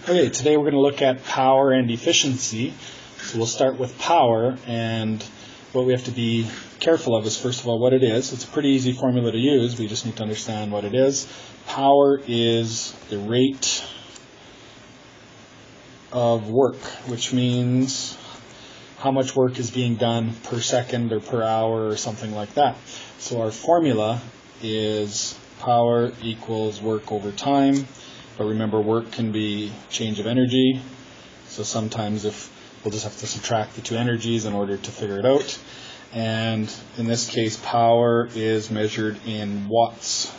Okay, today we're going to look at power and efficiency. So we'll start with power, and what we have to be careful of is, first of all, what it is. It's a pretty easy formula to use. We just need to understand what it is. Power is the rate of work, which means how much work is being done per second or per hour or something like that. So our formula is power equals work over time. But remember, work can be change of energy. So sometimes we'll just have to subtract the two energies in order to figure it out. And in this case, power is measured in watts.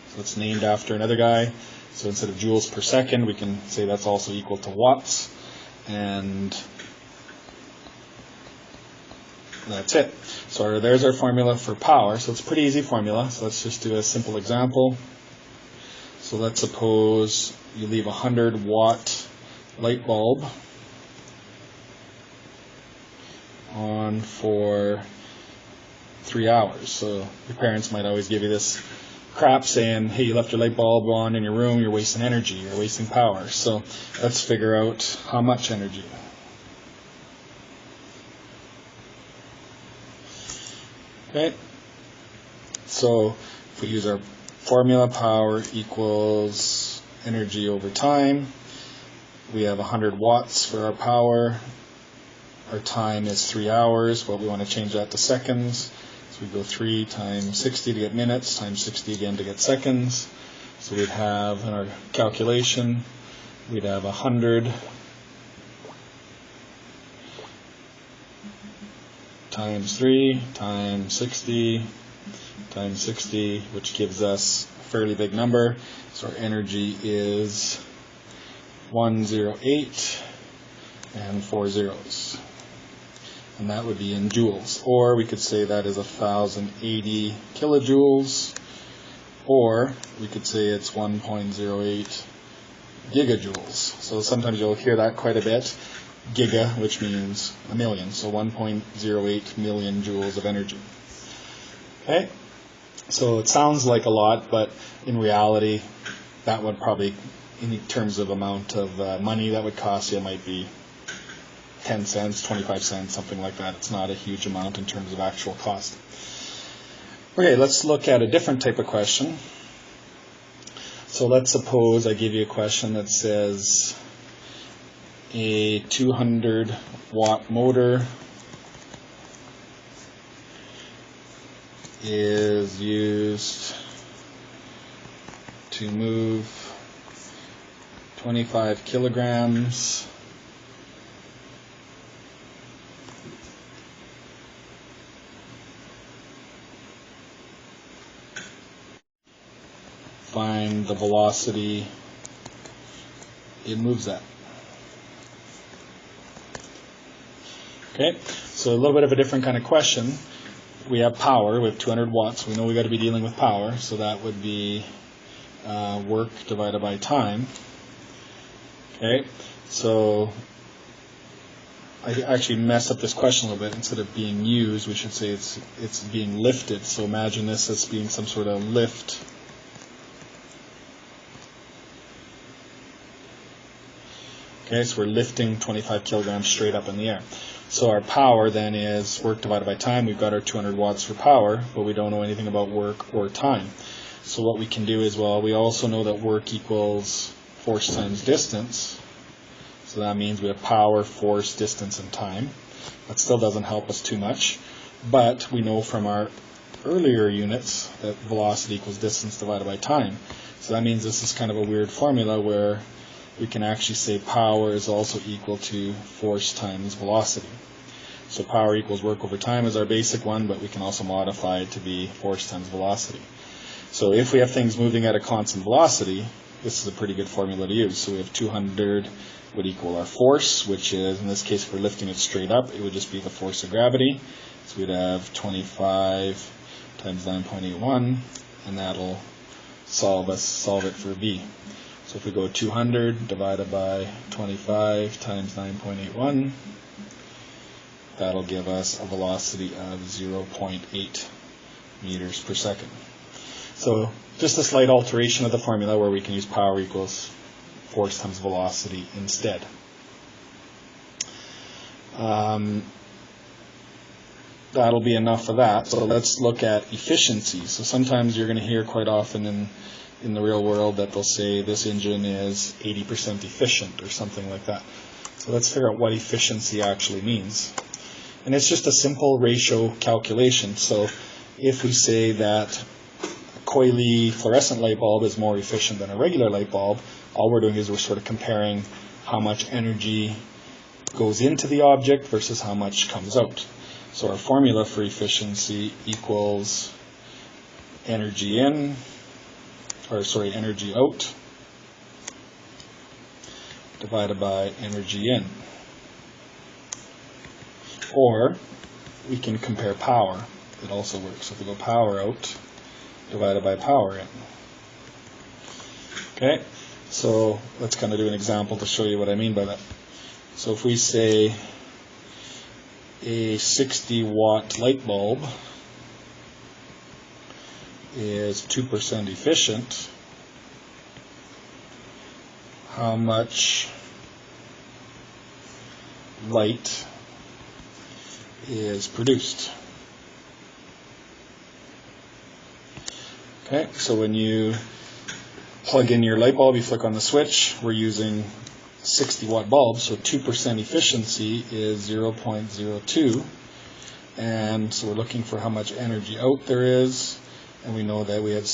So it's named after another guy. So instead of joules per second, we can say that's also equal to watts. And that's it. So there's our formula for power. So it's a pretty easy formula. So let's just do a simple example. So let's suppose you leave a 100-watt light bulb on for 3 hours. So your parents might always give you this crap saying, hey, you left your light bulb on in your room, you're wasting energy, you're wasting power. So let's figure out how much energy. Okay, so if we use our formula, power equals energy over time. We have 100 watts for our power. Our time is 3 hours. Well, we want to change that to seconds. So we go 3 times 60 to get minutes, times 60 again to get seconds. So we'd have, in our calculation, we'd have 100 times 3 times 60 times 60, which gives us a fairly big number. So our energy is 108 and 4 zeros. And that would be in joules. Or we could say that is 1,080 kilojoules. Or we could say it's 1.08 gigajoules. So sometimes you'll hear that quite a bit. Giga, which means a million. So 1.08 million joules of energy. Okay? So it sounds like a lot, but in reality, that would probably, in terms of amount of money that would cost you, it might be 10 cents, 25 cents, something like that. It's not a huge amount in terms of actual cost. Okay, let's look at a different type of question. So let's suppose I give you a question that says a 200-watt motor is used to move 25 kilograms find the velocity it moves at. Okay, so a little bit of a different kind of question. We have power, we have 200 watts, we know we got to be dealing with power, so that would be work divided by time. Okay, so I actually messed up this question a little bit. Instead of being used, we should say it's being lifted. So imagine this as being some sort of lift. Okay, so we're lifting 25 kilograms straight up in the air. So our power then is work divided by time. We've got our 200 watts for power, but we don't know anything about work or time. So what we can do is, well, we also know that work equals force times distance. So that means we have power, force, distance, and time. That still doesn't help us too much. But we know from our earlier units that velocity equals distance divided by time. So that means this is kind of a weird formula where we can actually say power is also equal to force times velocity. So power equals work over time is our basic one, but we can also modify it to be force times velocity. So if we have things moving at a constant velocity, this is a pretty good formula to use. So we have 200 would equal our force, which is, in this case, if we're lifting it straight up, it would just be the force of gravity. So we'd have 25 times 9.81, and that'll solve it for V. So if we go 200 divided by 25 times 9.81, that'll give us a velocity of 0.8 meters per second. So just a slight alteration of the formula where we can use power equals force times velocity instead. That'll be enough for that. So let's look at efficiency. So sometimes you're going to hear quite often in the real world that they'll say this engine is 80% efficient or something like that. So let's figure out what efficiency actually means. And it's just a simple ratio calculation. So if we say that a coily fluorescent light bulb is more efficient than a regular light bulb, all we're doing is we're sort of comparing how much energy goes into the object versus how much comes out. So our formula for efficiency equals energy out divided by energy in. Or we can compare power. It also works. So if we go power out divided by power in. Okay, so let's kind of do an example to show you what I mean by that. So if we say a 60-watt light bulb is 2% efficient, how much light is produced? Okay, so when you plug in your light bulb, you flick on the switch, we're using 60-watt bulb, so 2% efficiency is 0.02, and so we're looking for how much energy out there is, and we know that we had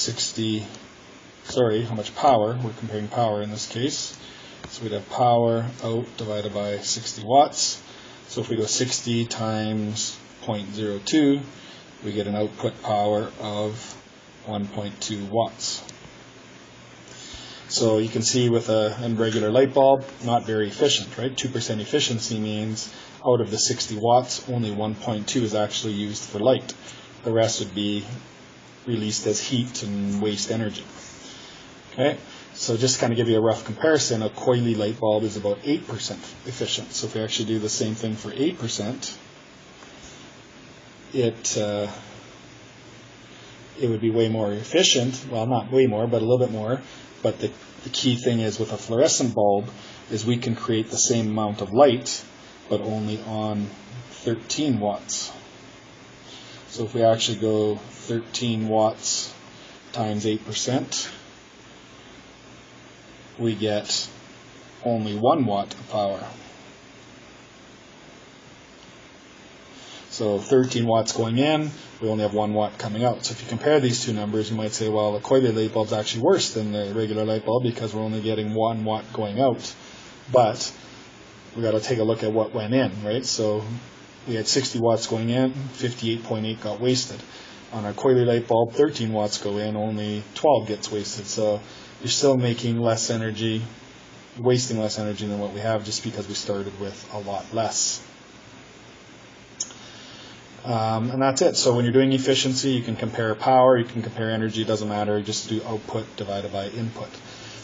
how much power, we're comparing power in this case, so we'd have power out divided by 60 watts, so if we go 60 times 0.02, we get an output power of 1.2 watts. So you can see with a regular light bulb, not very efficient, right? 2% efficiency means out of the 60 watts, only 1.2 is actually used for light. The rest would be released as heat and waste energy. Okay, so just to kind of give you a rough comparison, a coily light bulb is about 8% efficient. So if we actually do the same thing for 8%, it would be way more efficient. Well, not way more, but a little bit more. But the key thing is with a fluorescent bulb is we can create the same amount of light, but only on 13 watts. So if we actually go 13 watts times 8%, we get only 1 watt of power. So 13 watts going in, we only have 1 watt coming out. So if you compare these two numbers, you might say, well, a coily light bulb is actually worse than the regular light bulb because we're only getting 1 watt going out. But we got to take a look at what went in, right? So we had 60 watts going in, 58.8 got wasted. On our coily light bulb, 13 watts go in, only 12 gets wasted. So you're still making less energy, wasting less energy than what we have just because we started with a lot less. And that's it. So when you're doing efficiency, you can compare power, you can compare energy, it doesn't matter, just do output divided by input.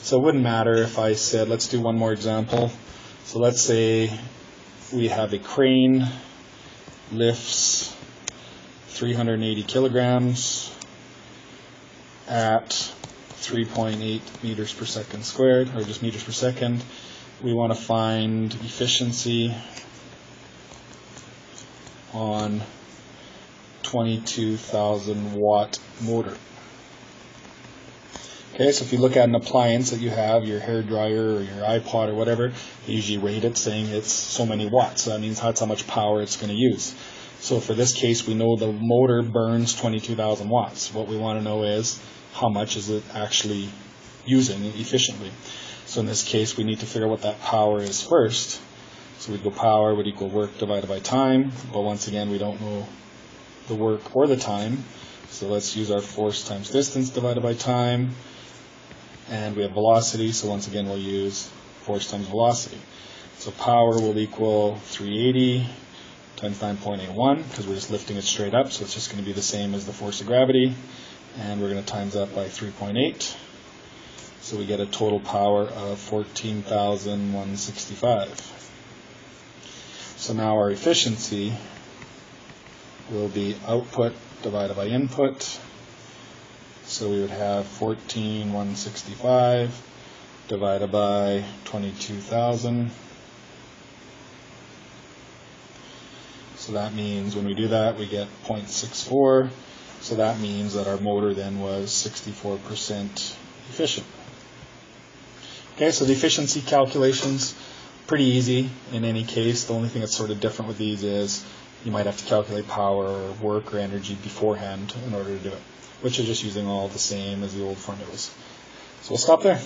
So it wouldn't matter if I said, let's do one more example. So let's say we have a crane, lifts 380 kilograms at 3.8 meters per second squared, or just meters per second. We want to find efficiency on 22,000 watt motor. Okay, so if you look at an appliance that you have, your hair dryer or your iPod or whatever, they usually rate it saying it's so many watts. So that means that's how much power it's going to use. So for this case, we know the motor burns 22,000 watts. What we want to know is how much is it actually using efficiently. So in this case, we need to figure out what that power is first. So we'd go power would equal work divided by time, but once again, we don't know the work or the time. So let's use our force times distance divided by time. And we have velocity, so once again, we'll use force times velocity. So power will equal 380 times 9.81, because we're just lifting it straight up, so it's just going to be the same as the force of gravity. And we're going to times that by 3.8. So we get a total power of 14,165. So now our efficiency will be output divided by input. So we would have 14,165 divided by 22,000. So that means when we do that, we get 0.64. So that means that our motor then was 64% efficient. Okay, so the efficiency calculations, pretty easy in any case. The only thing that's sort of different with these is you might have to calculate power or work or energy beforehand in order to do it, which is just using all the same as the old formulas. So we'll stop there.